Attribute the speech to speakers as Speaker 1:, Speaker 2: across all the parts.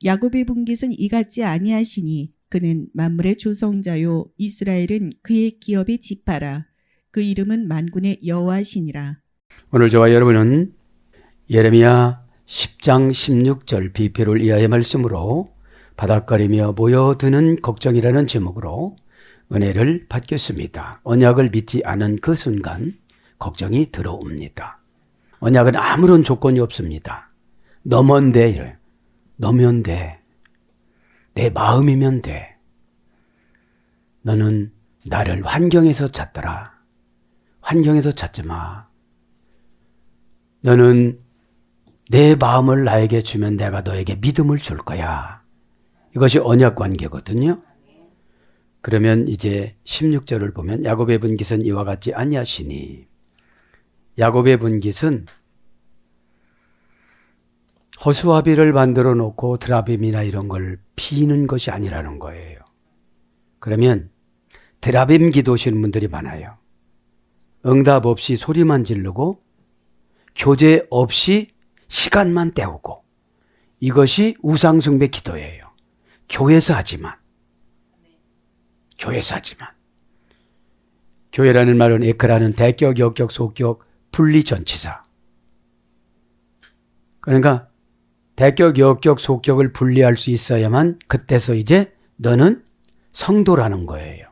Speaker 1: 야곱의 분깃은 이같지 아니하시니 그는 만물의 조성자요 이스라엘은 그의 기업의 지파라. 그 이름은 만군의 여호와시니라.
Speaker 2: 오늘 저와 여러분은 예레미야 10장 16절 비표를 이하의 말씀으로 바닥거리며 모여드는 걱정이라는 제목으로 은혜를 받겠습니다. 언약을 믿지 않은 그 순간 걱정이 들어옵니다. 언약은 아무런 조건이 없습니다. 너면 돼 이래요. 너면 돼. 내 마음이면 돼. 너는 나를 환경에서 찾더라. 환경에서 찾지 마. 너는 내 마음을 나에게 주면 내가 너에게 믿음을 줄 거야. 이것이 언약 관계거든요. 그러면 이제 16절을 보면 야곱의 분깃은 이와 같지 아니하시니, 야곱의 분깃은 허수아비를 만들어 놓고 드라빔이나 이런 걸 피는 것이 아니라는 거예요. 그러면 드라빔 기도하시는 분들이 많아요. 응답 없이 소리만 지르고 교제 없이 시간만 때우고, 이것이 우상숭배 기도예요. 교회에서 하지만. 교회에서 하지만. 교회라는 말은 에크라는 대격, 역격, 소격, 분리 전치사. 그러니까 대격, 역격, 소격을 분리할 수 있어야만 그때서 이제 너는 성도라는 거예요.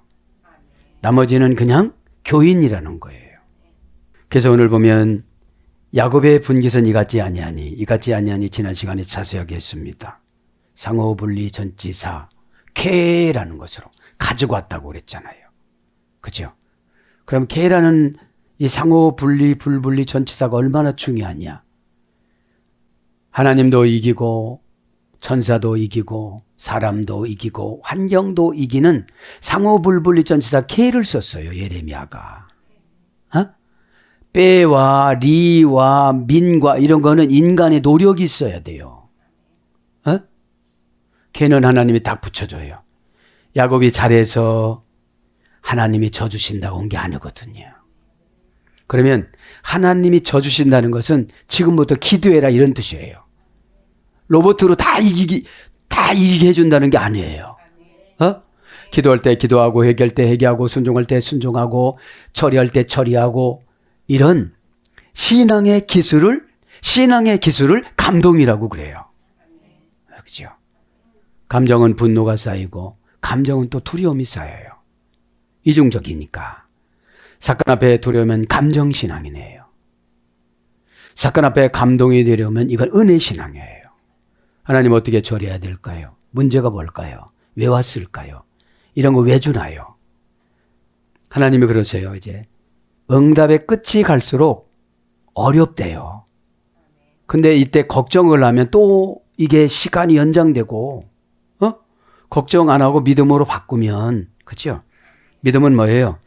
Speaker 2: 나머지는 그냥 교인이라는 거예요. 그래서 오늘 보면 야곱의 분깃은 이같지 아니하니 지난 시간에 자세하게 했습니다. 상호분리 전치사 케라는 것으로 가지고 왔다고 그랬잖아요. 그죠? 그럼 케라는 이 상호분리 불분리 전치사가 얼마나 중요하냐. 하나님도 이기고 천사도 이기고 사람도 이기고 환경도 이기는 상호불분리 전치사 케를 썼어요. 예레미야가. 빼와 리와 민과 이런 거는 인간의 노력이 있어야 돼요. 걔는 하나님이 딱 붙여줘요. 야곱이 잘해서 하나님이 져주신다고 온 게 아니거든요. 그러면 하나님이 져주신다는 것은 지금부터 기도해라 이런 뜻이에요. 로봇으로 다 이기게 해준다는 게 아니에요. 기도할 때 기도하고 회개할 때 회개하고 순종할 때 순종하고 처리할 때 처리하고, 이런 신앙의 기술을 감동이라고 그래요. 그죠? 감정은 분노가 쌓이고 감정은 또 두려움이 쌓여요. 이중적이니까. 사건 앞에 두려우면 감정신앙이네요. 사건 앞에 감동이 내려오면 이건 은혜신앙이에요. 하나님 어떻게 처리해야 될까요? 문제가 뭘까요? 왜 왔을까요? 이런 거 왜 주나요? 하나님이 그러세요. 이제 응답의 끝이 갈수록 어렵대요. 근데 이때 걱정을 하면 또 이게 시간이 연장되고, 걱정 안 하고 믿음으로 바꾸면, 그죠? 믿음은 뭐예요?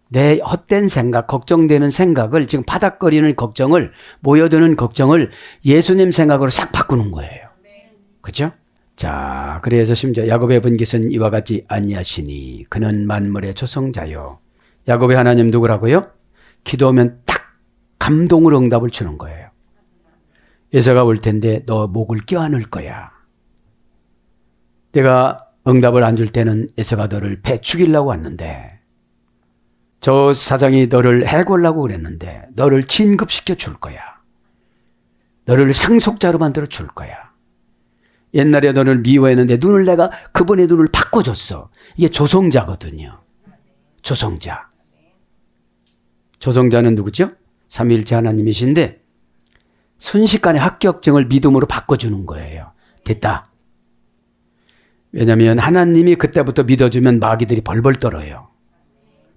Speaker 2: 내 헛된 생각, 걱정되는 생각을, 지금 바닥거리는 걱정을, 모여드는 걱정을 예수님 생각으로 싹 바꾸는 거예요. 그죠? 자, 그래서 심지어 야곱의 분깃은 이와 같지 아니하시니 그는 만물의 조성자요. 야곱의 하나님 누구라고요? 기도하면 딱 감동으로 응답을 주는 거예요. 예수가 올 텐데 너 목을 껴안을 거야. 내가 응답을 안 줄 때는 예수가 너를 패 죽이려고 왔는데, 저 사장이 너를 해고하려고 그랬는데 너를 진급시켜 줄 거야. 너를 상속자로 만들어 줄 거야. 옛날에 너를 미워했는데 눈을 내가 그분의 눈을 바꿔줬어. 이게 조성자거든요. 조성자. 조성자는 누구죠? 삼위일체 하나님이신데 순식간에 합격증을 믿음으로 바꿔주는 거예요. 됐다. 왜냐하면 하나님이 그때부터 믿어주면 마귀들이 벌벌 떨어요.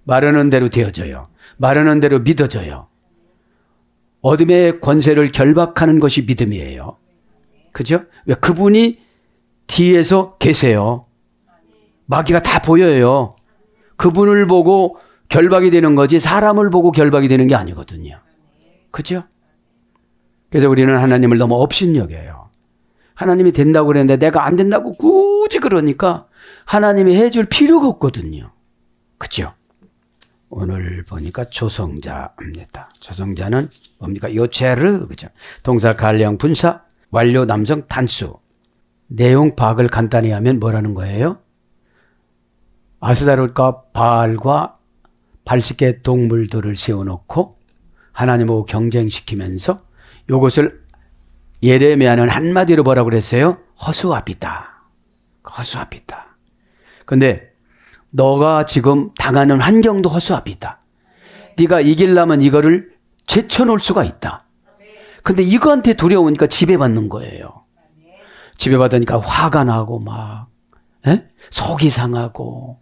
Speaker 2: 말하는 대로 되어져요. 말하는 대로 믿어져요. 어둠의 권세를 결박하는 것이 믿음이에요. 그죠? 왜? 그분이 뒤에서 계세요. 마귀가 다 보여요. 그분을 보고 결박이 되는 거지 사람을 보고 결박이 되는 게 아니거든요. 그죠? 그래서 우리는 하나님을 너무 업신여겨요. 하나님이 된다고 그랬는데 내가 안 된다고 굳이 그러니까 하나님이 해줄 필요가 없거든요. 그죠? 오늘 보니까 조성자입니다. 조성자는 뭡니까? 요체르, 그죠? 동사 관령 분사, 완료 남성 단수. 내용 파악을 간단히 하면 뭐라는 거예요? 아스다롯과 바알과 80개 동물들을 세워놓고 하나님하고 경쟁시키면서 이것을 예레미야는 한마디로 뭐라고 그랬어요? 허수아비다. 허수아비다. 근데 너가 지금 당하는 환경도 허수아비다. 네가 이기려면 이거를 제쳐놓을 수가 있다. 근데 이거한테 두려우니까 지배받는 거예요. 지배받으니까 화가 나고 막 속이 상하고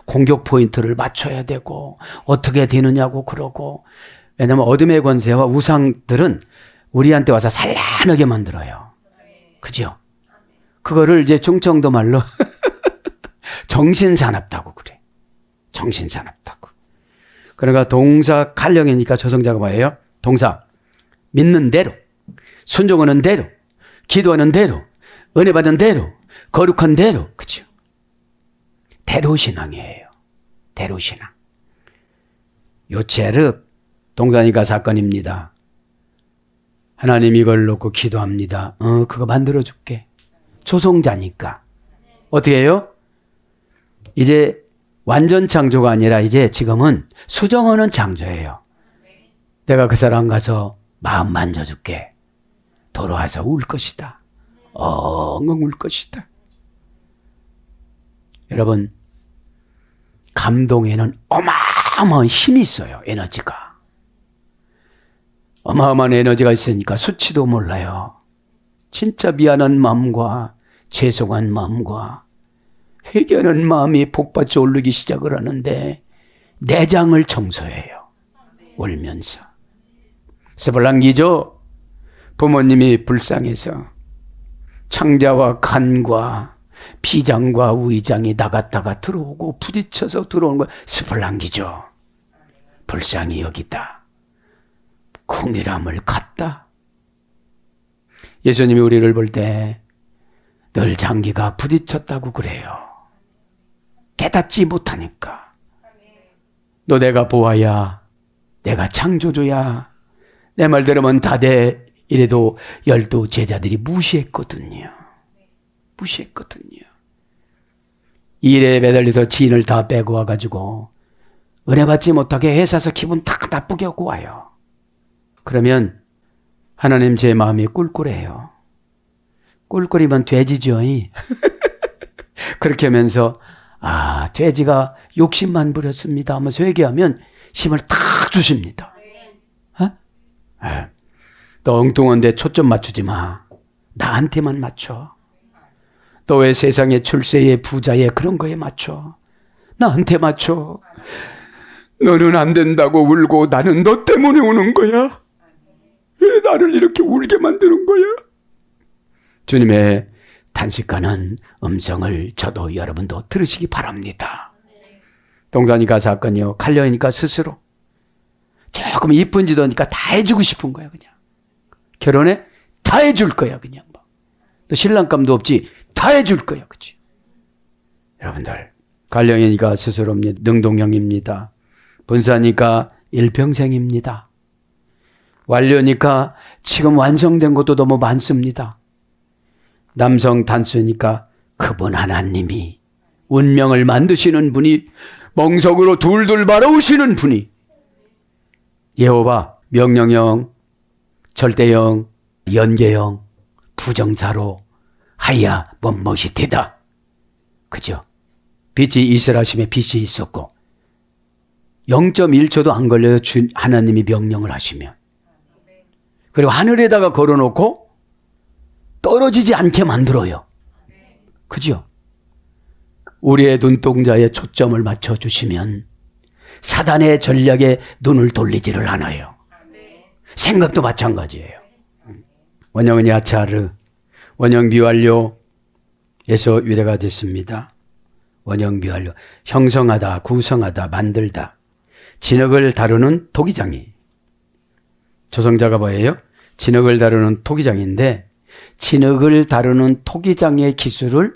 Speaker 2: 공격 포인트를 맞춰야 되고 어떻게 되느냐고 그러고. 왜냐하면 어둠의 권세와 우상들은 우리한테 와서 산란하게 만들어요. 그죠? 그거를 이제 충청도 말로 정신사납다고 그래. 정신사납다고. 그러니까 동사 칼령이니까 조성자가 뭐예요? 동사 믿는 대로, 순종하는 대로, 기도하는 대로, 은혜 받은 대로, 거룩한 대로. 그죠? 대로신앙이에요. 대로신앙. 요체르 동사니까 사건입니다. 하나님 이걸 놓고 기도합니다. 그거 만들어줄게. 조성자니까. 어떻게 해요? 이제 완전 창조가 아니라 이제 지금은 수정하는 창조예요. 내가 그 사람 가서 마음 만져줄게. 돌아와서 울 것이다. 엉엉 울 것이다. 여러분, 감동에는 어마어마한 힘이 있어요. 에너지가. 어마어마한 에너지가 있으니까 수치도 몰라요. 진짜 미안한 마음과 죄송한 마음과 회개하는 마음이 복받쳐 오르기 시작을 하는데 내장을 청소해요. 울면서. 스불랑기죠. 부모님이 불쌍해서 창자와 칸과 비장과 위장이 나갔다가 들어오고 부딪혀서 들어오는 거 스불랑기죠. 불쌍히 여기다. 쿵이람을 갖다. 예수님이 우리를 볼 때 늘 장기가 부딪혔다고 그래요. 깨닫지 못하니까. 너 내가 보아야, 내가 창조주야, 내 말 들으면 다 돼. 이래도 12 제자들이 무시했거든요. 무시했거든요. 일에 매달려서 지인을 다 빼고 와가지고 은혜 받지 못하게 해사서 기분 다 나쁘게 하고 와요. 그러면 하나님 제 마음이 꿀꿀해요. 꿀꿀이면 돼지죠. 그렇게 하면서 돼지가 욕심만 부렸습니다 하면서 회개하면 힘을 탁 주십니다. 너 엉뚱한 데 초점 맞추지 마. 나한테만 맞춰. 너 왜 세상의 출세에 부자에 그런 거에 맞춰. 나한테 맞춰. 너는 안 된다고 울고 나는 너 때문에 우는 거야. 왜 나를 이렇게 울게 만드는 거야? 주님의 탄식하는 음성을 저도 여러분도 들으시기 바랍니다. 동사니까 사건이요. 칼려니까 스스로. 조금 이쁜 짓하니까 다 해주고 싶은 거야. 그냥. 결혼에 다 해줄 거야. 그냥. 또 신랑감도 없지. 다 해줄 거야. 그치? 여러분들 갈령이니까 스스로입니다. 능동형입니다. 분사니까 일평생입니다. 완료니까 지금 완성된 것도 너무 많습니다. 남성 단수니까 그분 하나님이 운명을 만드시는 분이 멍석으로 둘둘 바라오시는 분이 예호바 명령형, 절대형, 연계형, 부정사로 하야 멋멋이 되다. 그죠? 빛이 있으라심에 빛이 있었고 0.1초도 안 걸려요. 하나님이 명령을 하시면. 그리고 하늘에다가 걸어놓고 떨어지지 않게 만들어요. 그죠? 우리의 눈동자에 초점을 맞춰주시면 사단의 전략에 눈을 돌리지를 않아요. 생각도 마찬가지예요. 원형은 야차르, 원형 비완료에서 유래가 됐습니다. 원형 비완료, 형성하다, 구성하다, 만들다. 진흙을 다루는 토기장이. 조성자가 뭐예요? 진흙을 다루는 토기장인데 진흙을 다루는 토기장의 기술을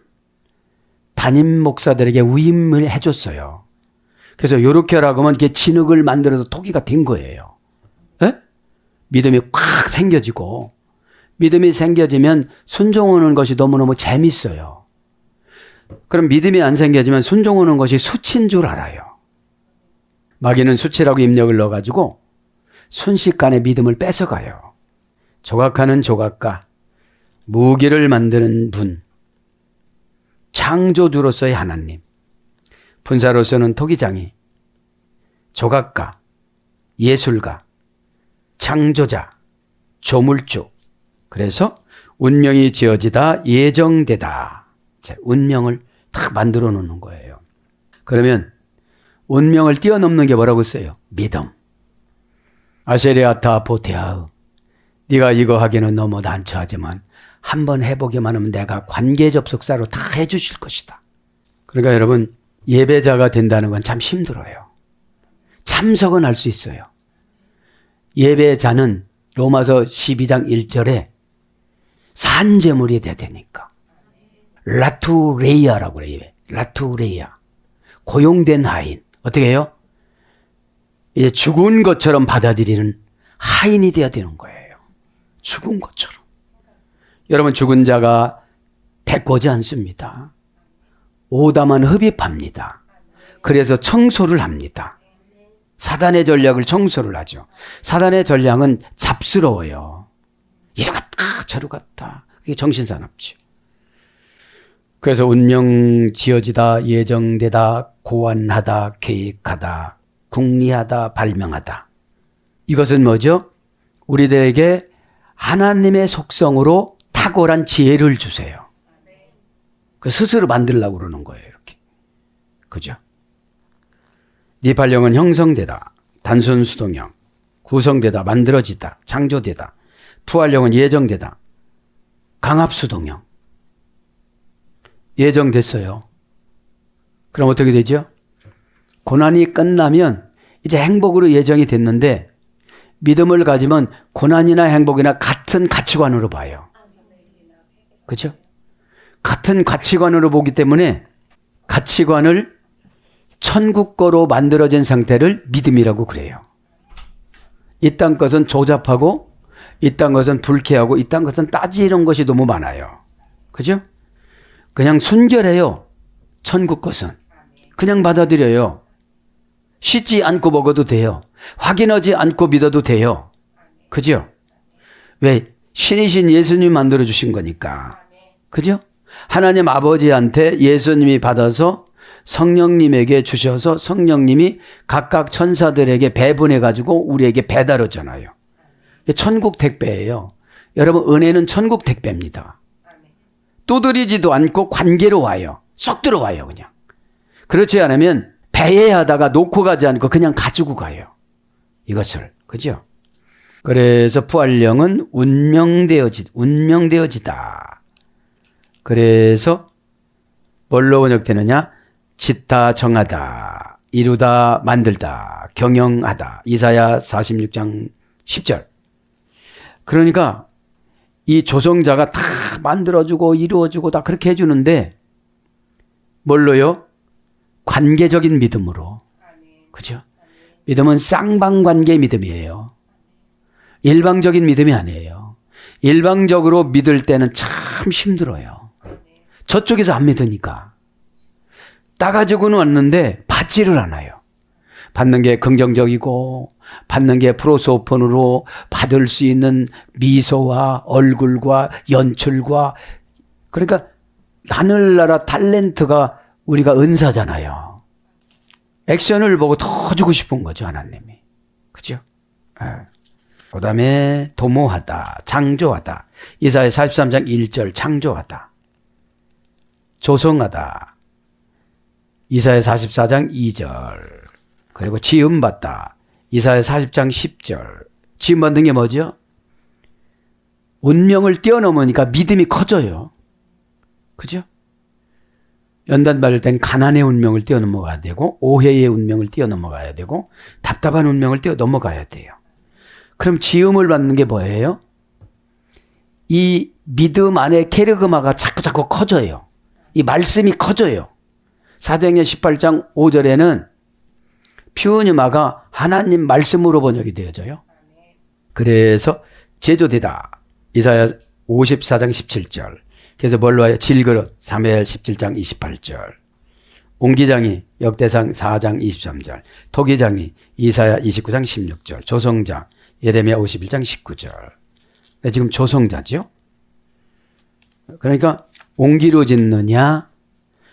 Speaker 2: 담임 목사들에게 위임을 해줬어요. 그래서 이렇게 하라고 하면 이렇게 진흙을 만들어서 토기가 된 거예요. 에? 믿음이 꽉 생겨지고 믿음이 생겨지면 순종하는 것이 너무너무 재밌어요. 그럼 믿음이 안 생겨지면 순종하는 것이 수치인 줄 알아요. 마귀는 수치라고 입력을 넣어가지고 순식간에 믿음을 뺏어가요. 조각하는 조각가, 무기를 만드는 분, 창조주로서의 하나님, 분사로서는 토기장이, 조각가, 예술가, 창조자, 조물주. 그래서 운명이 지어지다 예정되다. 운명을 딱 만들어 놓는 거예요. 그러면 운명을 뛰어넘는 게 뭐라고 써요? 믿음. 아세리아타 보테아흐. 네가 이거 하기는 너무 난처하지만 한번 해보기만 하면 내가 관계 접속사로 다 해주실 것이다. 그러니까 여러분, 예배자가 된다는 건 참 힘들어요. 참석은 할 수 있어요. 예배자는 로마서 12장 1절에 산제물이 돼야 되니까. 라투레이아라고 그래요. 라투레이아. 고용된 하인. 어떻게 해요? 이제 죽은 것처럼 받아들이는 하인이 돼야 되는 거예요. 죽은 것처럼. 여러분, 죽은 자가 대꾸하지 않습니다. 오다만 흡입합니다. 그래서 청소를 합니다. 사단의 전략을 청소를 하죠. 사단의 전략은 잡스러워요. 이리 갔다 저리 갔다. 그게 정신사납죠. 그래서 운명 지어지다, 예정되다, 고안하다, 계획하다, 궁리하다, 발명하다. 이것은 뭐죠? 우리들에게 하나님의 속성으로 탁월한 지혜를 주세요. 그 스스로 만들려고 그러는 거예요. 이렇게. 그죠? 니팔령은 형성되다, 단순 수동형, 구성되다, 만들어지다, 창조되다. 푸알령은 예정되다, 강압 수동형. 예정됐어요. 그럼 어떻게 되죠? 고난이 끝나면 이제 행복으로 예정이 됐는데 믿음을 가지면 고난이나 행복이나 같은 가치관으로 봐요. 그렇죠? 같은 가치관으로 보기 때문에 가치관을 천국 거로 만들어진 상태를 믿음이라고 그래요. 이 땅 것은 조잡하고 이 땅 것은 불쾌하고 이 땅 것은 따지는 것이 너무 많아요. 그죠? 그냥 순결해요. 천국 것은. 그냥 받아들여요. 씻지 않고 먹어도 돼요. 확인하지 않고 믿어도 돼요. 그죠? 왜? 신이신 예수님이 만들어주신 거니까. 그죠? 하나님 아버지한테 예수님이 받아서 성령님에게 주셔서 성령님이 각각 천사들에게 배분해가지고 우리에게 배달하잖아요. 천국 택배예요. 여러분, 은혜는 천국 택배입니다. 두드리지도 않고 관계로 와요. 쏙 들어와요, 그냥. 그렇지 않으면 배회하다가 놓고 가지 않고 그냥 가지고 가요. 이것을. 그죠? 그래서 부활령은 운명되어지다. 그래서 뭘로 번역되느냐? 짓다, 정하다, 이루다, 만들다, 경영하다. 이사야 46장 10절. 그러니까 이 조성자가 다 만들어주고 이루어주고 다 그렇게 해주는데 뭘로요? 관계적인 믿음으로. 그죠? 믿음은 쌍방관계 믿음이에요. 일방적인 믿음이 아니에요. 일방적으로 믿을 때는 참 힘들어요. 저쪽에서 안 믿으니까. 따가지고는 왔는데 받지를 않아요. 받는 게 긍정적이고 받는 게 프로소폰으로 받을 수 있는 미소와 얼굴과 연출과, 그러니까 하늘나라 탤런트가 우리가 은사잖아요. 액션을 보고 더 주고 싶은 거죠, 하나님이. 그죠? 그 다음에 도모하다, 창조하다. 이사야 43장 1절 창조하다. 조성하다. 이사야 44장 2절. 그리고 지음받다. 이사야 40장 10절. 지음받는 게 뭐죠? 운명을 뛰어넘으니까 믿음이 커져요. 그죠? 연단받을 땐 가난의 운명을 뛰어넘어가야 되고 오해의 운명을 뛰어넘어가야 되고 답답한 운명을 뛰어넘어가야 돼요. 그럼 지음을 받는 게 뭐예요? 이 믿음 안에 케르그마가 자꾸 커져요. 이 말씀이 커져요. 사도행전 18장 5절에는 퓨니마가 하나님 말씀으로 번역이 되어져요. 그래서 제조되다. 이사야 54장 17절. 그래서 뭘로 해요? 질그릇 사무엘 17장 28절. 옹기장이 역대상 4장 23절. 토기장이 이사야 29장 16절. 조성자 예레미야 51장 19절. 지금 조성자죠. 그러니까 옹기로 짓느냐,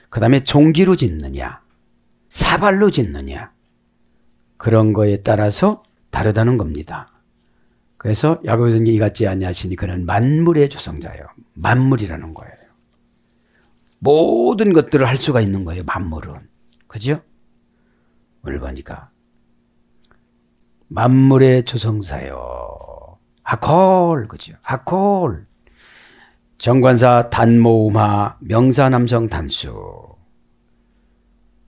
Speaker 2: 그 다음에 종기로 짓느냐, 사발로 짓느냐, 그런 거에 따라서 다르다는 겁니다. 그래서 야고보서 이 같지 아니하시니 그는 만물의 조성자예요. 만물이라는 거예요. 모든 것들을 할 수가 있는 거예요. 만물은. 그죠? 오늘 보니까 만물의 조성사요. 하콜. 그죠? 하콜. 정관사 단모음하 명사 남성 단수.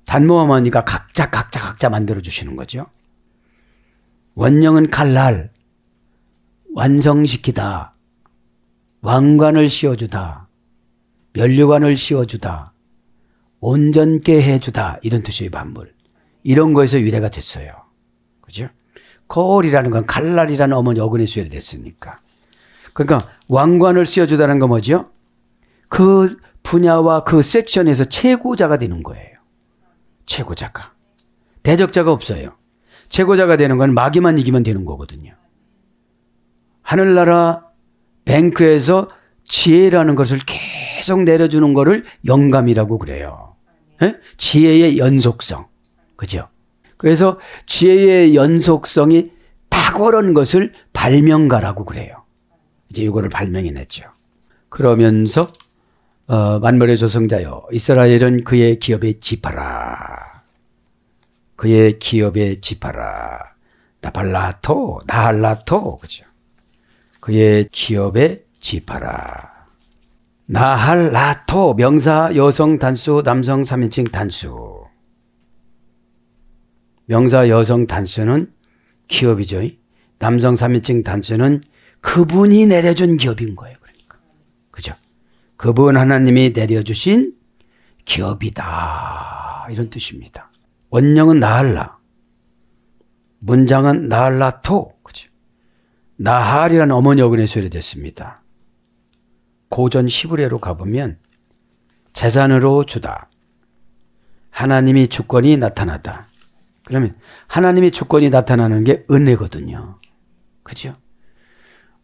Speaker 2: 단모음하니까 각자 만들어 주시는 거죠. 원령은 칼날 완성시키다. 왕관을 씌워주다. 면류관을 씌워주다. 온전케 해주다. 이런 뜻이에요. 만물. 이런 거에서 유래가 됐어요. 그죠? 콜이라는 건 칼날이라는 어머니 어근에서 유래됐으니까. 그러니까 왕관을 씌워주다는 건 뭐죠? 그 분야와 그 섹션에서 최고자가 되는 거예요. 최고자가. 대적자가 없어요. 최고자가 되는 건 마귀만 이기면 되는 거거든요. 하늘나라 뱅크에서 지혜라는 것을 계속 내려주는 거를 영감이라고 그래요. 예? 지혜의 연속성. 그죠? 그래서 지혜의 연속성이 탁월한 것을 발명가라고 그래요. 이제 이거를 발명해냈죠. 그러면서 만물의 조성자여 이스라엘은 그의 기업에 집하라. 그의 기업에 집하라. 나발라토 나할라토. 그죠? 그의 기업에 집하라. 나할라토 명사 여성 단수 남성 3인칭 단수. 명사 여성 단수는 기업이죠. 남성 3인칭 단수는 그분이 내려준 기업인 거예요. 그러니까. 그죠? 그분 하나님이 내려주신 기업이다. 이런 뜻입니다. 원령은 나할라. 문장은 나할라토. 그죠? 나할이라는 어머니 어근에서 유래됐습니다. 고전 히브리어로 가보면 재산으로 주다. 하나님이 주권이 나타나다. 그러면 하나님이 주권이 나타나는 게 은혜거든요. 그죠?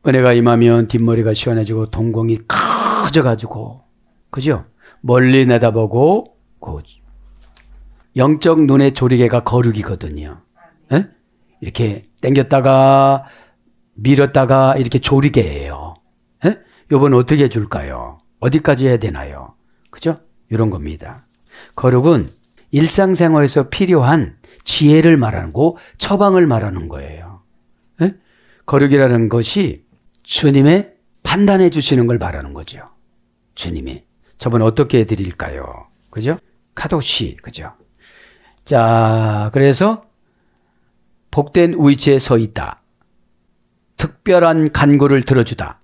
Speaker 2: 은혜가 임하면 뒷머리가 시원해지고 동공이 커져가지고 그죠? 멀리 내다보고 영적 눈의 조리개가 거룩이거든요. 에? 이렇게 당겼다가 밀었다가 이렇게 조리개예요. 에? 이번 어떻게 해줄까요? 어디까지 해야 되나요? 그죠? 이런 겁니다. 거룩은 일상생활에서 필요한 지혜를 말하는 거, 처방을 말하는 거예요. 에? 거룩이라는 것이 주님의 판단해 주시는 걸 말하는 거죠. 주님이. 저번 어떻게 해드릴까요? 그죠? 카도시. 그죠? 자, 그래서 복된 위치에 서 있다. 특별한 간구를 들어주다.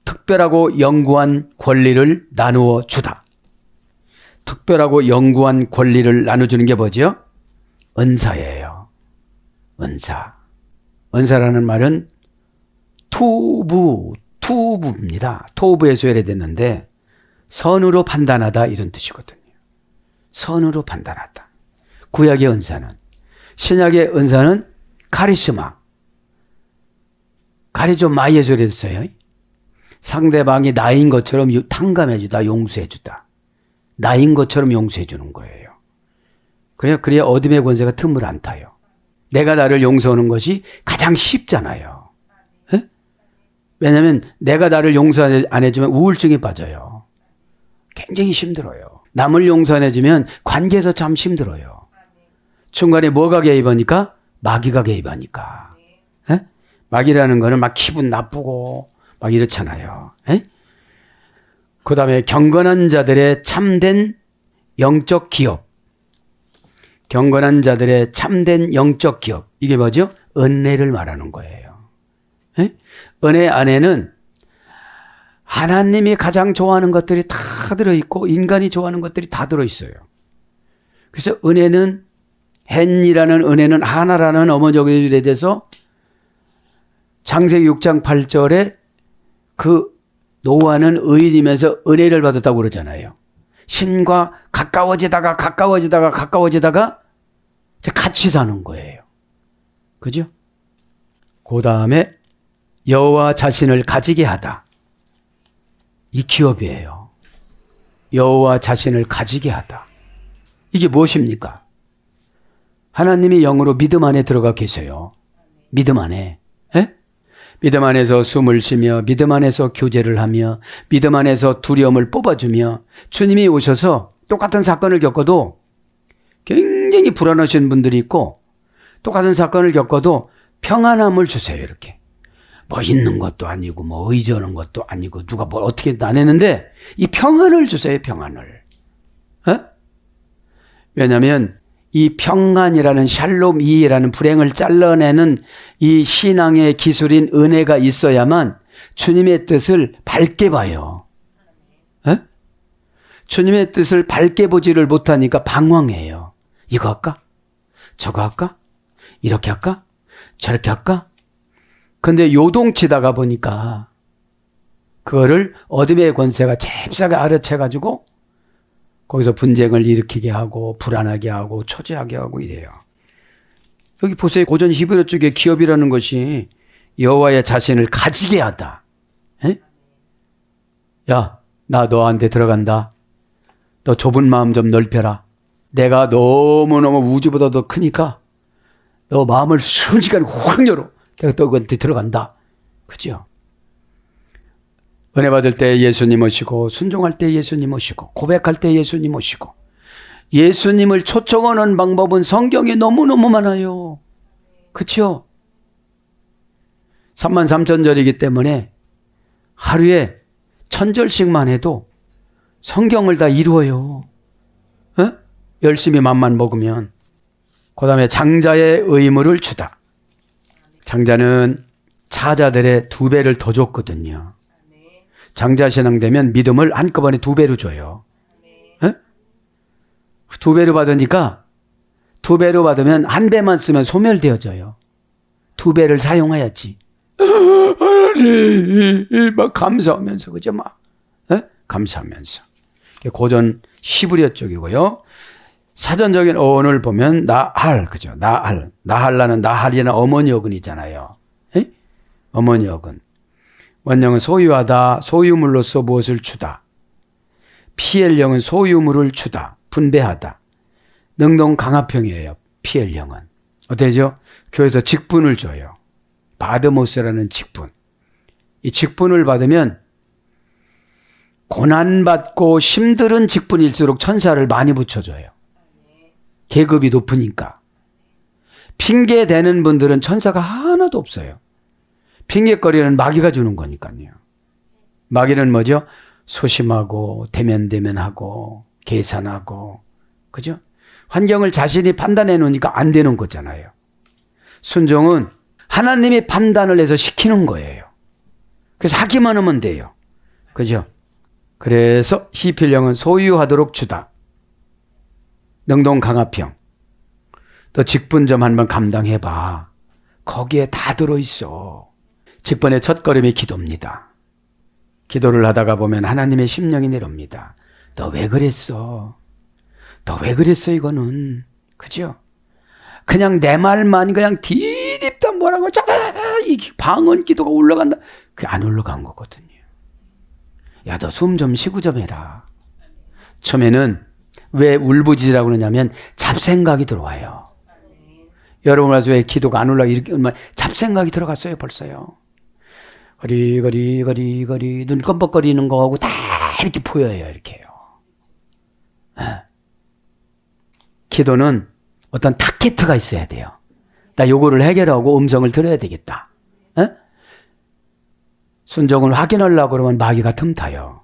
Speaker 2: 특별하고 영구한 권리를 나누어 주다. 특별하고 영구한 권리를 나눠주는 게 뭐죠? 은사예요. 은사. 은사라는 말은 투부입니다. 토부에서 유래됐는데 선으로 판단하다 이런 뜻이거든요. 선으로 판단하다. 구약의 은사는. 신약의 은사는 카리스마. 카리조마이에서 유래됐어요. 상대방이 나인 것처럼 탕감해주다, 용서해주다. 나인 것처럼 용서해주는 거예요. 그래야 어둠의 권세가 틈을 안 타요. 내가 나를 용서하는 것이 가장 쉽잖아요. 에? 왜냐하면 내가 나를 용서 안 해주면 우울증에 빠져요. 굉장히 힘들어요. 남을 용서 안 해주면 관계에서 참 힘들어요. 중간에 뭐가 개입하니까? 마귀가 개입하니까. 에? 마귀라는 거는 막 기분 나쁘고 막 이렇잖아요. 그 다음에 경건한 자들의 참된 영적 기업. 경건한 자들의 참된 영적 기업. 이게 뭐죠? 은혜를 말하는 거예요. 은혜 안에는 하나님이 가장 좋아하는 것들이 다 들어있고 인간이 좋아하는 것들이 다 들어있어요. 그래서 은혜는 헨이라는 은혜는 하나라는 어머니에 대해서 창세기 6장 8절에 그 노아는 의인이면서 은혜를 받았다고 그러잖아요. 신과 가까워지다가 이제 같이 사는 거예요. 그죠? 그 다음에 여호와 자신을 가지게 하다. 이 기업이에요. 여호와 자신을 가지게 하다. 이게 무엇입니까? 하나님이 영으로 믿음 안에 들어가 계세요. 믿음 안에. 에? 믿음 안에서 숨을 쉬며 믿음 안에서 교제를 하며 믿음 안에서 두려움을 뽑아주며 주님이 오셔서 똑같은 사건을 겪어도 굉장히 불안하신 분들이 있고 똑같은 사건을 겪어도 평안함을 주세요. 이렇게. 뭐 있는 것도 아니고 뭐 의지하는 것도 아니고 누가 뭘 어떻게 안 했는데 이 평안을 주세요. 평안을. 에? 왜냐하면 이 평안이라는 샬롬 이라는 불행을 잘라내는 이 신앙의 기술인 은혜가 있어야만 주님의 뜻을 밝게 봐요. 에? 주님의 뜻을 밝게 보지를 못하니까 방황해요. 이거 할까? 저거 할까? 이렇게 할까? 저렇게 할까? 근데 요동치다가 보니까 그거를 어둠의 권세가 잽싸게 알아채가지고 거기서 분쟁을 일으키게 하고 불안하게 하고 초조하게 하고 이래요. 여기 보세요. 고전 히브리어 쪽에 기업이라는 것이 여호와의 자신을 가지게 하다. 에? 야, 나 너한테 들어간다. 너 좁은 마음 좀 넓혀라. 내가 너무너무 우주보다 더 크니까 너 마음을 순식간에 확 열어. 내가 너한테 들어간다. 그죠? 은혜 받을 때 예수님 오시고 순종할 때 예수님 오시고 고백할 때 예수님 오시고 예수님을 초청하는 방법은 성경에 너무너무 많아요. 그렇죠? 33,000절이기 때문에 하루에 1000절씩만 해도 성경을 다 이루어요. 어? 열심히 맘만 먹으면. 그 다음에 장자의 의무를 주다. 장자는 차자들의 2배를 더 줬거든요. 장자신앙 되면 믿음을 한꺼번에 2배로 줘요. 에? 2배로 받으니까 2배로 받으면 1배만 쓰면 소멸되어져요. 2배를 사용해야지. 막 감사하면서 그죠? 막 에? 감사하면서. 고전 히브리어 쪽이고요. 사전적인 어원을 보면 나할 그죠? 나할라는 나할이나 어머니 어근이잖아요. 에? 어머니 어근. 원형은 소유하다, 소유물로서 무엇을 주다. 피엘령은 소유물을 주다, 분배하다. 능동강화평이에요. 피엘령은. 어때죠? 교회에서 직분을 줘요. 바드모스라는 직분. 이 직분을 받으면 고난받고 힘들은 직분일수록 천사를 많이 붙여줘요. 계급이 높으니까. 핑계 대는 분들은 천사가 하나도 없어요. 핑계거리는 마귀가 주는 거니까요. 마귀는 뭐죠? 소심하고 대면대면하고 계산하고 그죠? 환경을 자신이 판단해 놓으니까 안 되는 거잖아요. 순종은 하나님이 판단을 해서 시키는 거예요. 그래서 하기만 하면 돼요. 그죠? 그래서 시필령은 소유하도록 주다. 능동강화평. 너 직분 좀 한번 감당해봐. 거기에 다 들어있어. 직분의 첫걸음이 기도입니다. 기도를 하다가 보면 하나님의 심령이 내려옵니다. 너 왜 그랬어? 너 왜 그랬어 이거는? 그죠? 그냥 내 말만 그냥 디딥다 뭐라고 이 방언 기도가 올라간다. 그게 안 올라간 거거든요. 야, 너 숨 좀 쉬고 좀 해라. 처음에는 왜 울부짖으라고 그러냐면 잡생각이 들어와요. 여러분 와서 왜 기도가 안 올라가 이렇게 잡생각이 들어갔어요 벌써요. 거리 눈 껌뻑거리는 거하고 다 이렇게 보여요. 이렇게요. 기도는 어떤 타켓트가 있어야 돼요. 나 요거를 해결하고 음성을 들어야 되겠다. 순종을 확인하려고 그러면 마귀가 틈타요.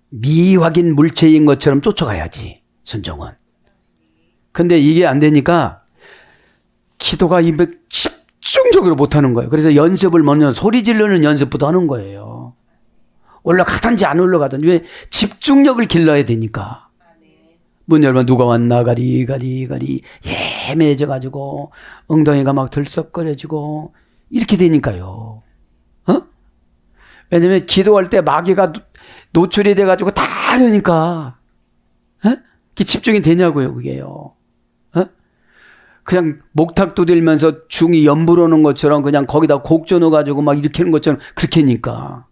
Speaker 2: 미확인 물체인 것처럼 쫓아가야지 순종은. 근데 이게 안 되니까 기도가 집중적으로 못하는 거예요. 그래서 연습을 먼저 소리 지르는 연습부터 하는 거예요. 올라가든지 안 올라가든지. 왜? 집중력을 길러야 되니까. 문 열면 누가 왔나 가리 헤매져가지고 엉덩이가 막 들썩거려지고 이렇게 되니까요. 왜냐면 기도할 때 마귀가 노출이 돼가지고 다 하려니까. 그게 집중이 되냐고요, 그게요. 그냥 목탁 두들면서 중이 연불 오는 것처럼 그냥 거기다 곡조 넣어가지고 막 이렇게 하는 것처럼 그렇게 하니까.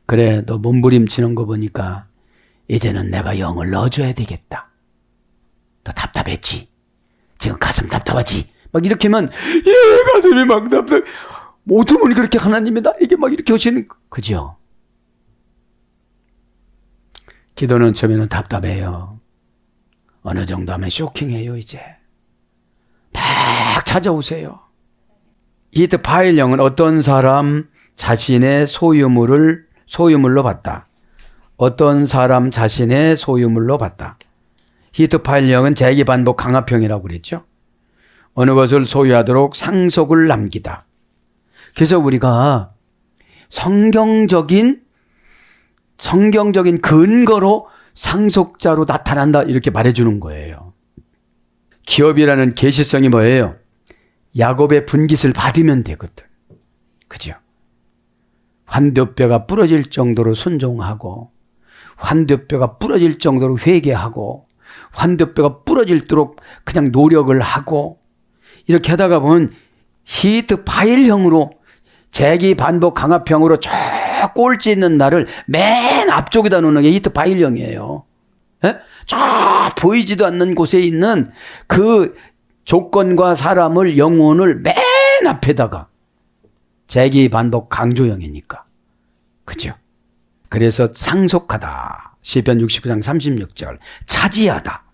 Speaker 2: 그래, 너 몸부림치는 거 보니까 이제는 내가 영을 넣어줘야 되겠다. 너 답답했지? 지금 가슴 답답하지? 막 이렇게 하면, 예, 가슴이 막 답답해. 어쩌면 그렇게 하나님이 나에게 막 이렇게 오시는, 그죠? 기도는 처음에는 답답해요. 어느 정도 하면 쇼킹해요, 이제. 막 찾아오세요. 히트 파일령은 어떤 사람 자신의 소유물로 봤다. 어떤 사람 자신의 소유물로 봤다. 히트 파일령은 재기 반복 강화평이라고 그랬죠. 어느 것을 소유하도록 상속을 남기다. 그래서 우리가 성경적인 근거로 상속자로 나타난다 이렇게 말해주는 거예요. 기업이라는 계시성이 뭐예요? 야곱의 분깃을 받으면 되거든. 그죠? 환도뼈가 부러질 정도로 순종하고 환도뼈가 부러질 정도로 회개하고 환도뼈가 부러질도록 그냥 노력을 하고 이렇게 하다가 보면 히트 파일형으로 재기 반복 강화평으로 저 꼴찌 있는 날을 맨 앞쪽에다 놓는 게 히트 파일형이에요. 예? 저 보이지도 않는 곳에 있는 그 조건과 사람을 영혼을 맨 앞에다가 재기 반복 강조형이니까. 그죠? 그래서 상속하다. 시편 69장 36절. 차지하다.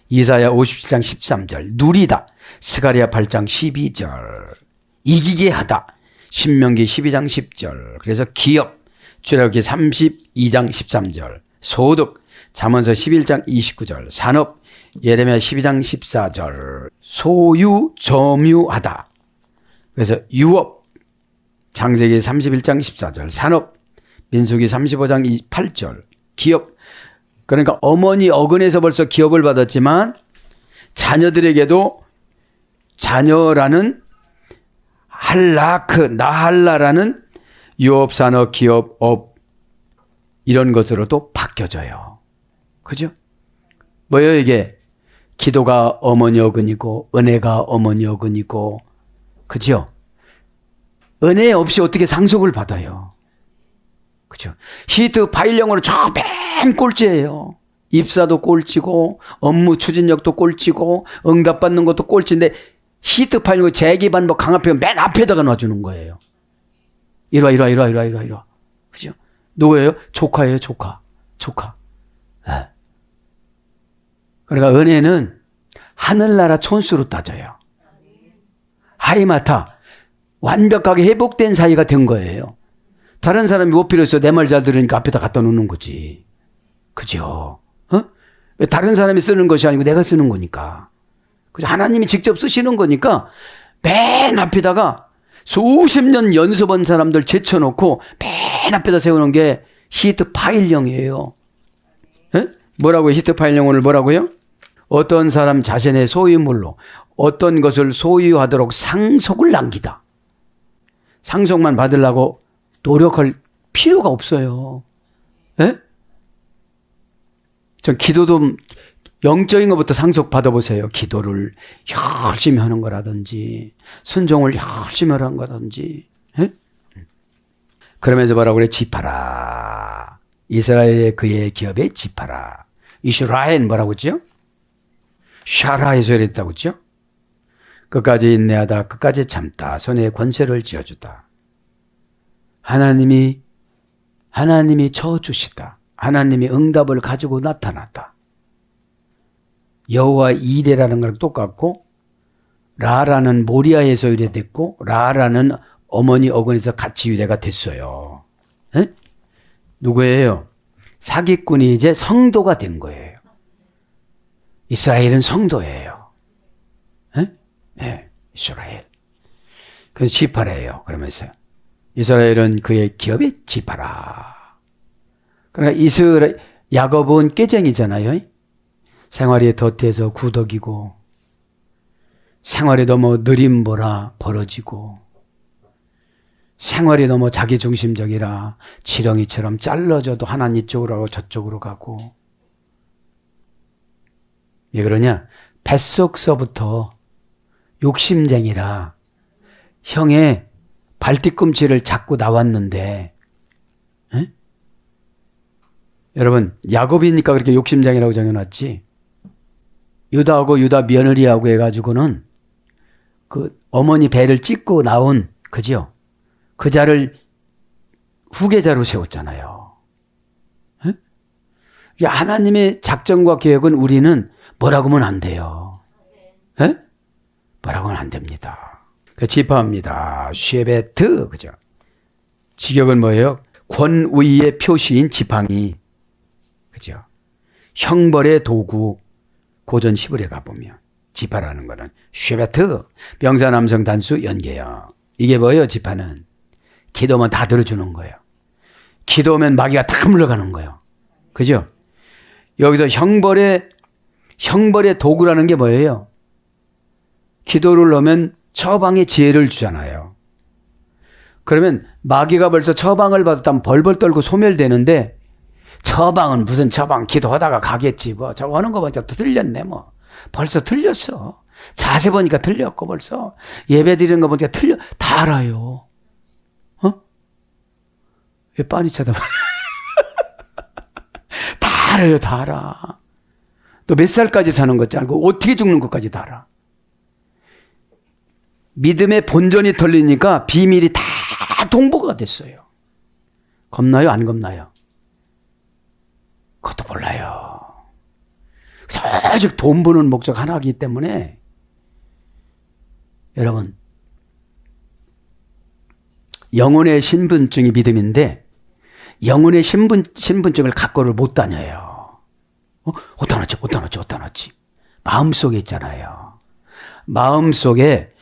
Speaker 2: 이사야 57장 13절. 누리다. 스가랴 8장 12절. 이기게 하다. 신명기 12장 10절. 그래서 기업. 출애굽기 32장 13절. 소득. 잠언서 11장 29절. 산업. 예레미야 12장 14절. 소유, 점유하다. 그래서 유업. 창세기 31장 14절. 산업. 민수기 35장 8절. 기업. 그러니까 어머니 어근에서 벌써 기업을 받았지만 자녀들에게도 자녀라는 나할라라는 유업, 산업, 기업, 업 이런 것으로도 바뀌어져요. 그죠? 뭐예요 이게? 기도가 어머니 어근이고 은혜가 어머니 어근이고 그죠? 은혜 없이 어떻게 상속을 받아요? 그죠? 히트 파일령으로 저 맨 꼴찌예요. 입사도 꼴찌고 업무 추진력도 꼴찌고 응답받는 것도 꼴찌인데 히트 파일령으로 재기 반복 강화평 맨 앞에다가 놔주는 거예요. 이리 와. 그죠? 누구예요? 조카예요, 조카. 네. 그러니까 은혜는 하늘나라 촌수로 따져요. 하이마타. 완벽하게 회복된 사이가 된 거예요. 다른 사람이 못 필요해서 내 말 잘 들으니까 앞에다 갖다 놓는 거지. 그죠? 왜 다른 사람이 쓰는 것이 아니고 내가 쓰는 거니까. 그죠? 하나님이 직접 쓰시는 거니까 맨 앞에다가 수십 년 연습한 사람들 제쳐놓고 맨 앞에다 세우는 게 히트 파일령이에요. 에? 뭐라고요? 히트 파일령을 뭐라고요? 어떤 사람 자신의 소유물로 어떤 것을 소유하도록 상속을 남기다. 상속만 받으려고 노력할 필요가 없어요. 예? 전 기도도 영적인 것부터 상속 받아보세요. 기도를 열심히 하는 거라든지 순종을 열심히 하는 거라든지. 예? 그러면서 뭐라고 그래? 지파라. 이스라엘의 그의 기업에 지파라. 이스라엘 뭐라고 했죠? 샤라에서 이랬다고 했죠? 끝까지 인내하다 끝까지 참다 손에 권세를 쥐어주다. 하나님이 쳐주시다. 하나님이 응답을 가지고 나타났다. 여호와 이레라는 걸 똑같고 라라는 모리아에서 유래됐고 라라는 어머니 어근에서 같이 유래가 됐어요. 에? 누구예요? 사기꾼이 이제 성도가 된 거예요. 이스라엘은 성도예요. 에? 네, 이스라엘. 그래서 지파래요. 그러면서 이스라엘은 그의 기업에 지파라. 그러니까 야곱은 꾀쟁이잖아요. 생활이 덫에서 구덕이고 생활이 너무 느림보라 벌어지고 생활이 너무 자기중심적이라 지렁이처럼 잘라져도 하나님 이쪽으로 가고 저쪽으로 가고. 왜 그러냐? 뱃속서부터 욕심쟁이라 형의 발뒤꿈치를 잡고 나왔는데, 에? 여러분 야곱이니까 그렇게 욕심쟁이라고 정해놨지, 유다하고 유다 며느리하고 해가지고는 그 어머니 배를 찢고 나온, 그죠? 그 자를 후계자로 세웠잖아요. 에? 하나님의 작전과 계획은 우리는 뭐라고 하면 안 돼요. 에? 뭐라고 하면 안 됩니다. 지파입니다. 쉐베트, 그죠? 직역은 뭐예요? 권위의 표시인 지팡이, 그죠? 형벌의 도구, 고전 시불에 가보면 지파라는 거는 쉐베트, 명사 남성 단수 연계형. 이게 뭐예요? 지파는 기도면 다 들어주는 거예요. 기도면 마귀가 다 물러가는 거예요. 그죠? 여기서 형벌의 도구라는 게 뭐예요? 기도를 넣으면 처방의 지혜를 주잖아요. 그러면 마귀가 벌써 처방을 받았다면 벌벌 떨고 소멸되는데, 처방은 무슨 처방, 기도하다가 가겠지 뭐, 저거 하는 거 보니까 틀렸네 뭐, 벌써 틀렸어. 자세 보니까 틀렸고, 벌써 예배 드리는 거 보니까 다 알아요. 왜 빤히 쳐다봐? 다 알아요, 다 알아. 또 몇 살까지 사는 것지 알고 어떻게 죽는 것까지 다 알아. 믿음의 본전이 털리니까 비밀이 다 동보가 됐어요. 겁나요? 안 겁나요? 그것도 몰라요. 오직 돈 버는 목적 하나이기 때문에 여러분, 영혼의 신분증이 믿음인데 영혼의 신분증을 갖고를 못 다녀요. 어디다 놨지? 마음속에 있잖아요. 마음속에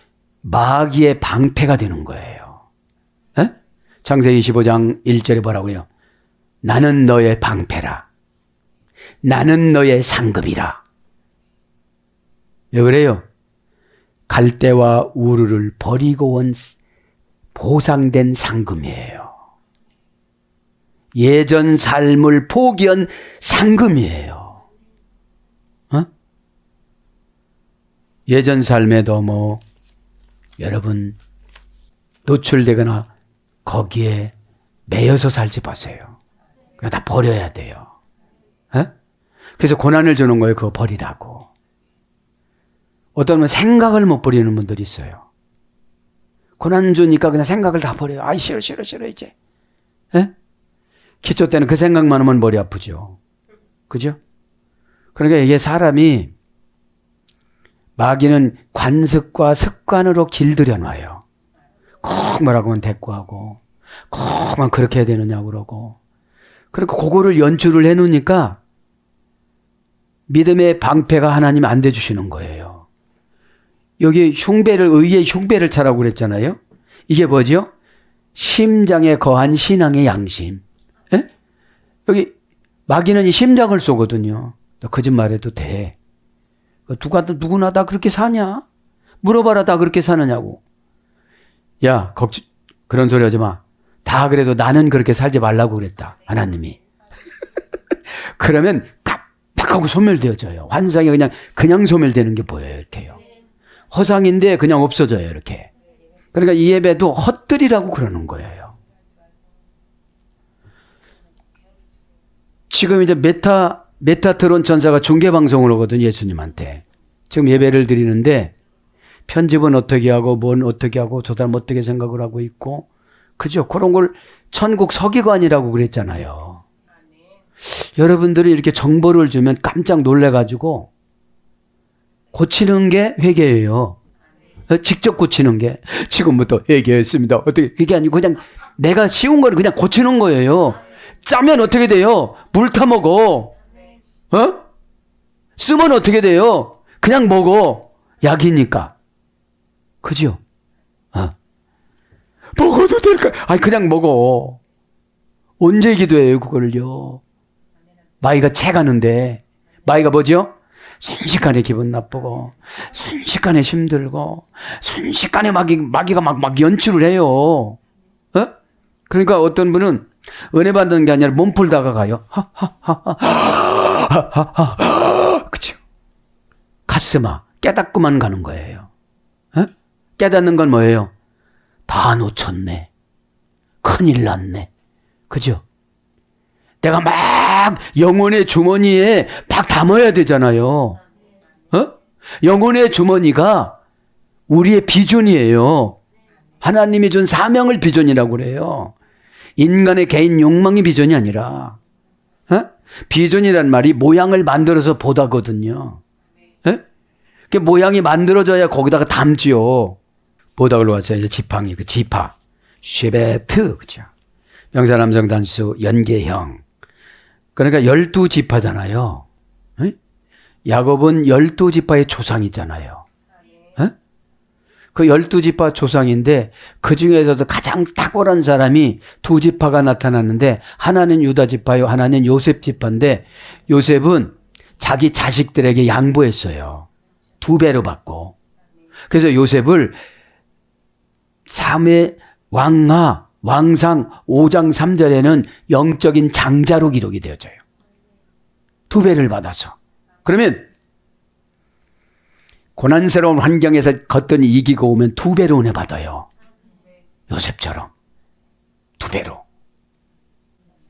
Speaker 2: 마귀의 방패가 되는 거예요. 에? 창세기 25장 1절에 뭐라고요? 나는 너의 방패라. 나는 너의 상급이라. 왜 그래요? 갈대와 우르를 버리고 온 보상된 상금이에요. 예전 삶을 포기한 상금이에요. 예전 삶에 너무 여러분 노출되거나 거기에 매여서 살지 마세요. 그냥 다 버려야 돼요. 그래서 고난을 주는 거예요. 그거 버리라고. 어떤 분 생각을 못 버리는 분들이 있어요. 고난 주니까 그냥 생각을 다 버려요. 아이 싫어 이제. 기초 때는 그 생각만 하면 머리 아프죠. 그죠? 그러니까 이게 사람이, 마귀는 관습과 습관으로 길들여 놔요. 꼭 뭐라고 하면 대꾸하고, 꼭만 그렇게 해야 되느냐고 그러고. 그러니까 그거를 연출을 해 놓으니까 믿음의 방패가 하나님 안 돼주시는 거예요. 여기 의의 흉배를 차라고 그랬잖아요. 이게 뭐죠? 심장에 거한 신앙의 양심. 에? 여기 마귀는 이 심장을 쏘거든요. 너 거짓말해도 돼. 누구나 다 그렇게 사냐? 물어봐라, 다 그렇게 사느냐고. 야, 그런 소리 하지 마. 다 그래도 나는 그렇게 살지 말라고 그랬다, 하나님이. 그러면 깜빡하고 소멸되어져요. 환상이 그냥 소멸되는 게 보여요. 이렇게요. 허상인데 그냥 없어져요. 이렇게. 그러니까 이 예배도 헛들이라고 그러는 거예요. 지금 이제 메타트론 전사가 중계방송을 오거든, 예수님한테. 지금 예배를 드리는데 편집은 어떻게 하고 뭔 어떻게 하고 저 사람 어떻게 생각을 하고 있고, 그죠? 그런 걸 천국 서기관이라고 그랬잖아요. 여러분들이 이렇게 정보를 주면 깜짝 놀래가지고 고치는 게 회개예요. 직접 고치는 게, 지금부터 회개했습니다. 어떻게, 그게 아니고 그냥 내가 쉬운 거를 그냥 고치는 거예요. 짜면 어떻게 돼요? 물 타먹어. 쓰면 어떻게 돼요? 그냥 먹어. 약이니까. 그죠? 먹어도 될까? 아니, 그냥 먹어. 언제 기도해요, 그걸요? 마귀가 채가는데. 마귀가 뭐죠? 순식간에 기분 나쁘고, 순식간에 힘들고, 순식간에 마귀가 막 연출을 해요. 어? 그러니까 어떤 분은 은혜 받는 게 아니라 몸 풀다가 가요. 그쵸? 가스마, 깨닫고만 가는 거예요. 어? 깨닫는 건 뭐예요? 다 놓쳤네. 큰일 났네. 그죠? 내가 막 영혼의 주머니에 막 담아야 되잖아요. 어? 영혼의 주머니가 우리의 비전이에요. 하나님이 준 사명을 비전이라고 그래요. 인간의 개인 욕망이 비전이 아니라. 어? 비전이란 말이 모양을 만들어서 보다거든요. 어? 그 모양이 만들어져야 거기다가 담지요. 보다글로 왔어요. 이제 지팡이, 그 지파. 쉐베트, 그죠? 명사남성 단수, 연계형. 그러니까 12지파잖아요. 야곱은 12지파의 조상이잖아요. 그 12지파 조상인데 그 중에서도 가장 탁월한 사람이 2지파가 나타났는데 하나는 유다지파요, 하나는 요셉지파인데 요셉은 자기 자식들에게 양보했어요. 2배로 받고. 그래서 요셉을 3회 왕하, 왕상 5장 3절에는 영적인 장자로 기록이 되어져요. 2배를 받아서. 그러면 고난스러운 환경에서 걷더니 이기고 오면 2배로 은혜 받아요. 요셉처럼 2배로.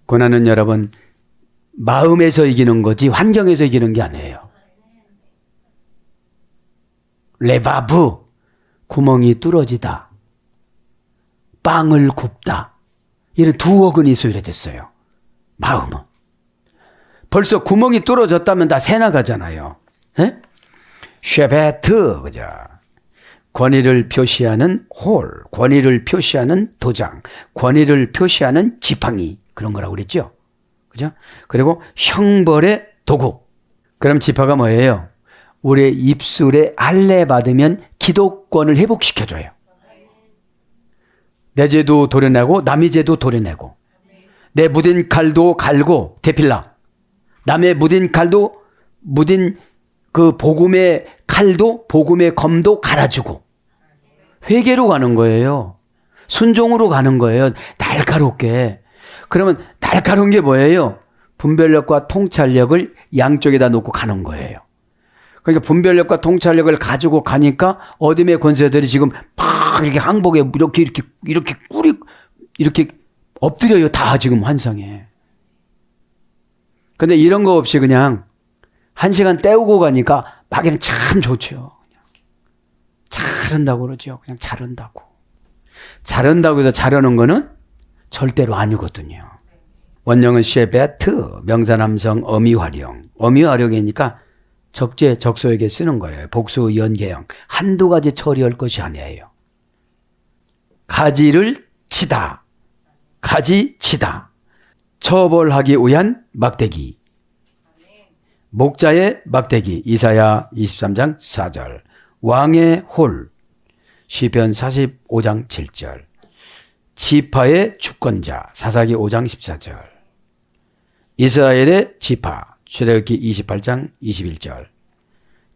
Speaker 2: 고난은 여러분 마음에서 이기는 거지 환경에서 이기는 게 아니에요. 레바브, 구멍이 뚫어지다. 빵을 굽다. 이런 2어근이 소유됐어요. 마음은. 벌써 구멍이 뚫어졌다면 다 새나가잖아요. 에? 쉐베트, 그죠? 권위를 표시하는 홀, 권위를 표시하는 도장, 권위를 표시하는 지팡이, 그런 거라고 그랬죠? 그죠? 그리고 형벌의 도구. 그럼 지파가 뭐예요? 우리의 입술에 알레 받으면 기도권을 회복시켜줘요. 내 죄도 도려내고 남의 죄도 도려내고 내 묻은 칼도 갈고 대필라. 남의 묻은 칼도 묻은 그 복음의 칼도 복음의 검도 갈아주고 회개로 가는 거예요. 순종으로 가는 거예요. 날카롭게. 그러면 날카로운 게 뭐예요? 분별력과 통찰력을 양쪽에다 놓고 가는 거예요. 그러니까 분별력과 통찰력을 가지고 가니까 어둠의 권세들이 지금 막 이렇게 항복에 이렇게 엎드려요. 다 지금 환상에. 근데 이런 거 없이 그냥 1시간 때우고 가니까 마귀는 참 좋죠. 그냥 잘한다고 그러죠. 그냥 잘한다고. 잘한다고 해서 잘하는 거는 절대로 아니거든요. 원형은 쉐베트, 명사남성 어미활용. 어미활용이니까 적재, 적소에게 쓰는 거예요. 복수, 연계형. 한두 가지 처리할 것이 아니에요. 가지를 치다. 가지 치다. 처벌하기 위한 막대기. 목자의 막대기. 이사야 23장 4절. 왕의 홀. 시편 45장 7절. 지파의 주권자. 사사기 5장 14절. 이스라엘의 지파. 출애굽기 28장 21절.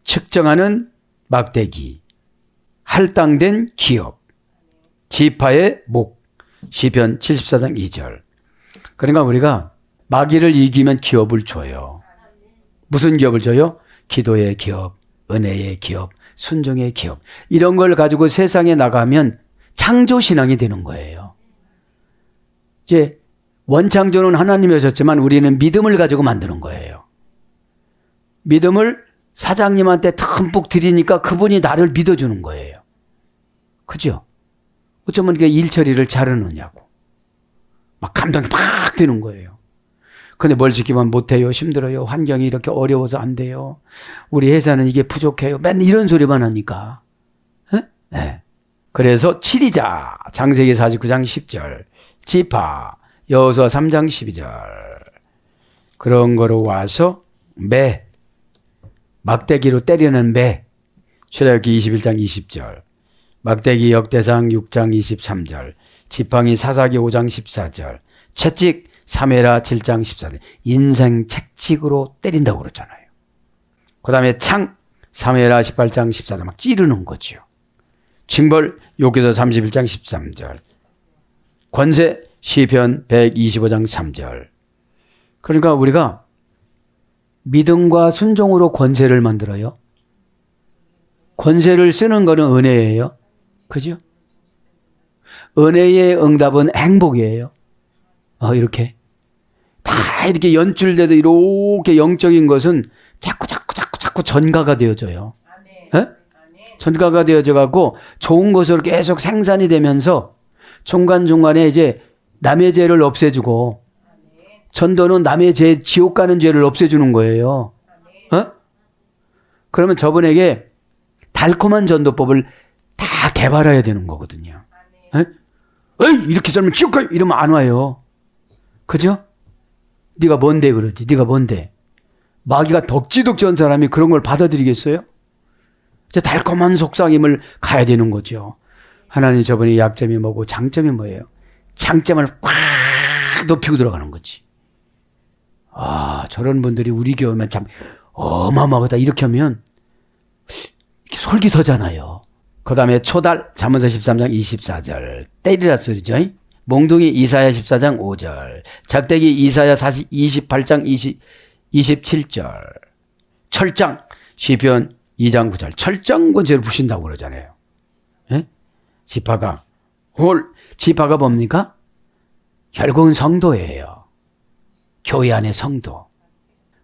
Speaker 2: 측정하는 막대기. 할당된 기업. 지파의 목. 시편 74장 2절. 그러니까 우리가 마귀를 이기면 기업을 줘요. 무슨 기업을 줘요? 기도의 기업, 은혜의 기업, 순종의 기업. 이런 걸 가지고 세상에 나가면 창조신앙이 되는 거예요. 이제 원창조는 하나님이 하셨지만 우리는 믿음을 가지고 만드는 거예요. 믿음을 사장님한테 듬뿍 드리니까 그분이 나를 믿어주는 거예요. 그죠? 어쩌면 이게 일 처리를 잘하느냐고. 막 감동이 팍 드는 거예요. 근데 뭘 시키면 못해요. 힘들어요. 환경이 이렇게 어려워서 안 돼요. 우리 회사는 이게 부족해요. 맨날 이런 소리만 하니까. 네. 그래서 치리자. 창세기 49장 10절. 지파. 여호수아 3장 12절. 그런 거로 와서 매. 막대기로 때리는 매. 출애굽기 21장 20절. 막대기 역대상 6장 23절. 지팡이 사사기 5장 14절. 채찍 사메라 7장 14절. 인생 채찍으로 때린다고 그러잖아요. 그 다음에 창, 사무엘하 18장 14절 막 찌르는 거죠. 징벌, 욥기서 31장 13절. 권세, 시편 125장 3절. 그러니까 우리가 믿음과 순종으로 권세를 만들어요. 권세를 쓰는 거는 은혜예요. 그죠? 은혜의 응답은 행복이에요. 이렇게. 다 이렇게 연출돼도 이렇게 영적인 것은 자꾸 전가가 되어져요. 예? 전가가 되어져 갖고 좋은 것으로 계속 생산이 되면서 중간중간에 이제 남의 죄를 없애주고 전도는 남의 죄, 지옥 가는 죄를 없애주는 거예요. 그러면 저분에게 달콤한 전도법을 다 개발해야 되는 거거든요. 에이, 이렇게 살면 지옥 가요! 이러면 안 와요. 그죠? 네가 뭔데 그러지? 네가 뭔데? 마귀가 덕지덕지한 사람이 그런 걸 받아들이겠어요? 이제 달콤한 속삭임을 가야 되는 거죠. 하나님 저분의 약점이 뭐고 장점이 뭐예요? 장점을 꽉 높이고 들어가는 거지. 저런 분들이 우리 교회면 참 어마어마하다. 이렇게 하면 이렇게 솔깃하잖아요. 그 다음에 초달, 잠언서 13장 24절. 때리라 소리죠. 몽둥이 이사야 14장 5절. 작대기 이사야 28장 27절. 철장, 시편 2장 9절. 철장 권세를 부신다고 그러잖아요. 예? 지파가. 지파가 뭡니까? 결국은 성도예요. 교회 안의 성도.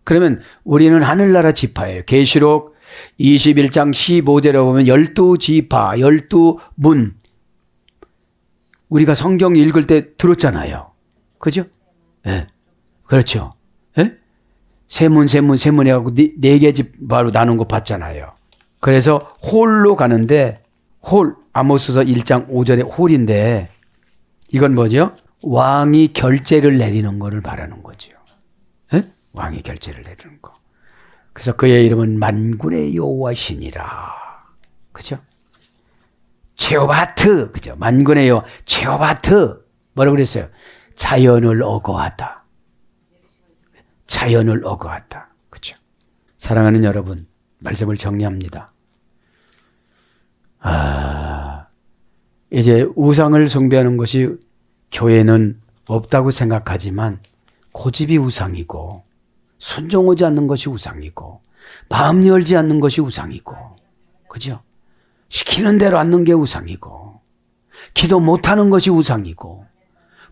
Speaker 2: 그러면 우리는 하늘나라 지파예요. 계시록 21장 15절에 보면 12지파, 12문. 우리가 성경 읽을 때 들었잖아요. 그죠? 예. 네. 그렇죠. 예? 세문 해갖고 네 개 지파로 나눈 거 봤잖아요. 그래서 홀로 가는데, 아모스서 1장 5절에 홀인데, 이건 뭐죠? 왕이 결제를 내리는 거를 말하는 거죠. 예? 왕이 결제를 내리는 거. 그래서 그의 이름은 만군의 여호와시니라. 그죠? 체오바트. 그죠? 만군의 여호와. 체오바트. 뭐라고 그랬어요? 자연을 어거하다. 자연을 어거하다. 그죠? 사랑하는 여러분, 말씀을 정리합니다. 이제 우상을 숭배하는 것이 교회는 없다고 생각하지만 고집이 우상이고 순종하지 않는 것이 우상이고 마음 열지 않는 것이 우상이고 그죠? 시키는 대로 않는 게 우상이고 기도 못하는 것이 우상이고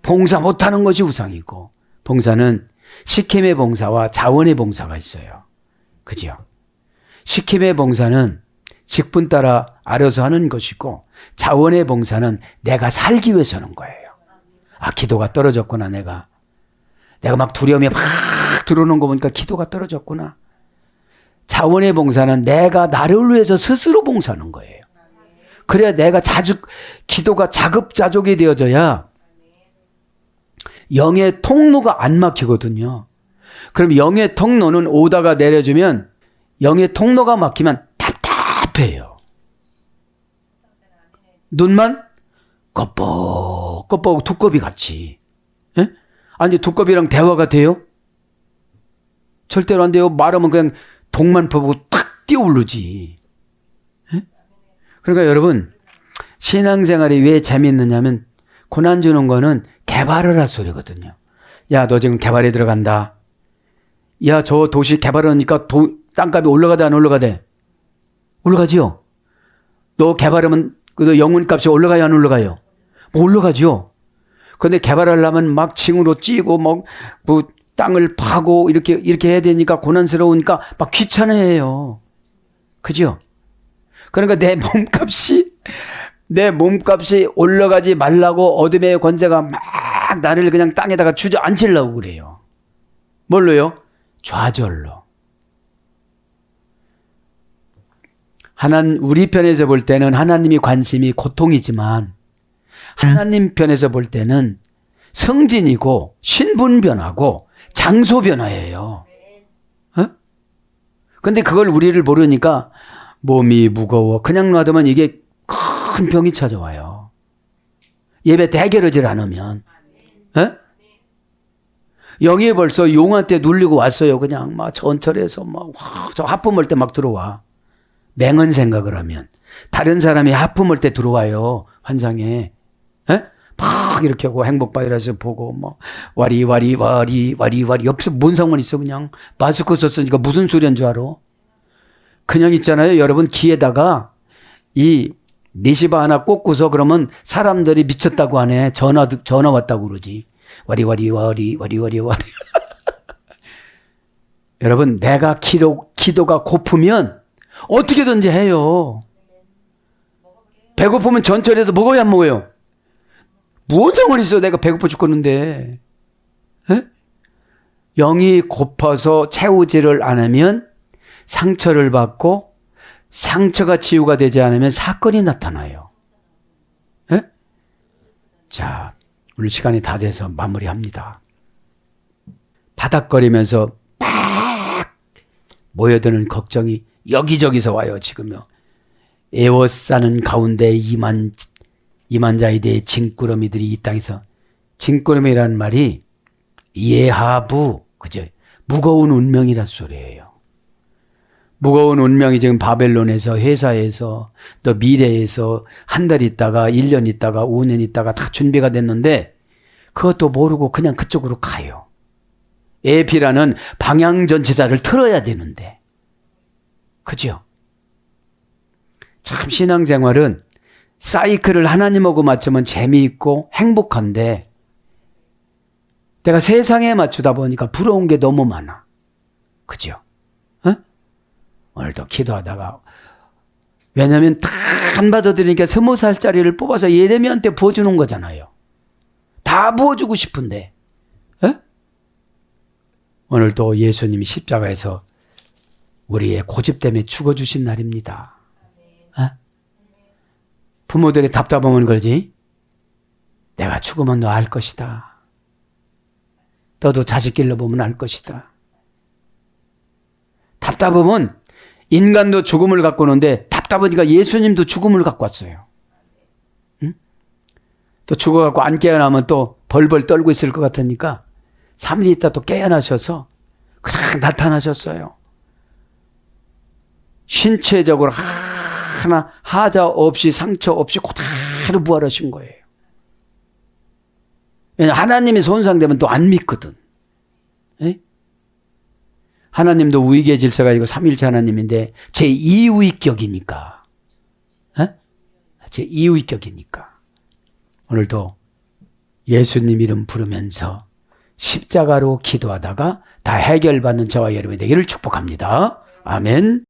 Speaker 2: 봉사 못하는 것이 우상이고 봉사는 시킴의 봉사와 자원의 봉사가 있어요. 그죠? 시킴의 봉사는 직분 따라 알아서 하는 것이고 자원의 봉사는 내가 살기 위해서 하는 거예요. 기도가 떨어졌구나. 내가 막 두려움이 막 들어오는 거 보니까 기도가 떨어졌구나. 자원의 봉사는 내가 나를 위해서 스스로 봉사하는 거예요. 그래야 내가 기도가 자급자족이 되어져야 영의 통로가 안 막히거든요. 그럼 영의 통로는 오다가 내려주면 영의 통로가 막히면 답답해요. 눈만 껍벅 두꺼비 같이. 예? 아니 두꺼비랑 대화가 돼요? 절대로 안 돼요. 말하면 그냥 독만 퍼보고 탁 뛰어오르지. 예? 그러니까 여러분 신앙생활이 왜 재미있느냐면 고난 주는 거는 개발하라 소리거든요. 야, 너 지금 개발에 들어간다. 야, 저 도시 개발하니까 땅값이 올라가대 안 올라가대? 올라가지요. 너 개발하면 그 영혼값이 올라가요 안 올라가요? 올라가죠. 그런데 개발하려면 막 층으로 찌고 뭐 땅을 파고 이렇게 해야 되니까 고난스러우니까 막 귀찮아해요. 그죠? 그러니까 내 몸값이 올라가지 말라고 어둠의 권세가 막 나를 그냥 땅에다가 주저앉히려고 그래요. 뭘로요? 좌절로. 우리 편에서 볼 때는 하나님이 관심이 고통이지만 하나님 편에서 볼 때는 성진이고 신분 변화고 장소 변화예요. 그런데 그걸 우리를 모르니까 몸이 무거워 그냥 놔두면 이게 큰 병이 찾아와요. 예배 대결하지 않으면. 영이 벌써 용한테 눌리고 왔어요. 그냥 막 전철에서 저 하품할 때 막 들어와. 맹은 생각을 하면. 다른 사람이 하품할 때 들어와요. 환상에. 에? 막 이렇게 하고 행복바이러스 보고 뭐 와리 옆에서 뭔 상관 있어. 그냥 마스크 썼으니까 무슨 소리 한 줄 알아. 그냥 있잖아요. 여러분 귀에다가 이 니시바 하나 꽂고서 그러면 사람들이 미쳤다고 하네. 전화 왔다고 그러지. 와리. 여러분 내가 기도가 고프면 어떻게든지 해요. 배고프면 전철에서 먹어야 안 먹어요. 무슨 상관이 있어. 내가 배고파 죽겠는데. 에? 영이 고파서 채우지를 않으면 상처를 받고 상처가 치유가 되지 않으면 사건이 나타나요. 에? 자, 오늘 시간이 다 돼서 마무리합니다. 바닥거리면서 막 모여드는 걱정이 여기저기서 와요. 지금요. 에워싸는 가운데 이만자에 징꾸러미들이 이 땅에서. 징꾸러미라는 말이 예하부, 그죠? 무거운 운명이란 소리예요. 무거운 운명이 지금 바벨론에서, 회사에서, 또 미래에서 한 달 있다가 1년 있다가 5년 있다가 다 준비가 됐는데 그것도 모르고 그냥 그쪽으로 가요. 에피라는 방향전치사를 틀어야 되는데. 그죠? 참 신앙생활은 사이클을 하나님하고 맞추면 재미있고 행복한데 내가 세상에 맞추다 보니까 부러운 게 너무 많아. 그죠? 어? 오늘도 기도하다가 왜냐하면 다 안 받아들이니까 20살짜리를 뽑아서 예레미야한테 부어주는 거잖아요. 다 부어주고 싶은데 어? 오늘도 예수님이 십자가에서 우리의 고집 때문에 죽어주신 날입니다. 어? 부모들이 답답하면 그러지. 내가 죽으면 너 알 것이다. 너도 자식 길러보면 알 것이다. 답답하면 인간도 죽음을 갖고 오는데 답답하니까 예수님도 죽음을 갖고 왔어요. 응? 또 죽어갖고 안 깨어나면 또 벌벌 떨고 있을 것 같으니까 3일 있다 또 깨어나셔서 그냥 나타나셨어요. 신체적으로 하나 하자 없이 상처 없이 그대로 부활하신 거예요. 왜냐하면 하나님이 손상되면 또 안 믿거든. 에? 하나님도 우익의 질서가 아니고 삼위일체 하나님인데 제2위격이니까. 제2위격이니까. 오늘도 예수님 이름 부르면서 십자가로 기도하다가 다 해결받는 저와 여러분이 되기를 축복합니다. 아멘.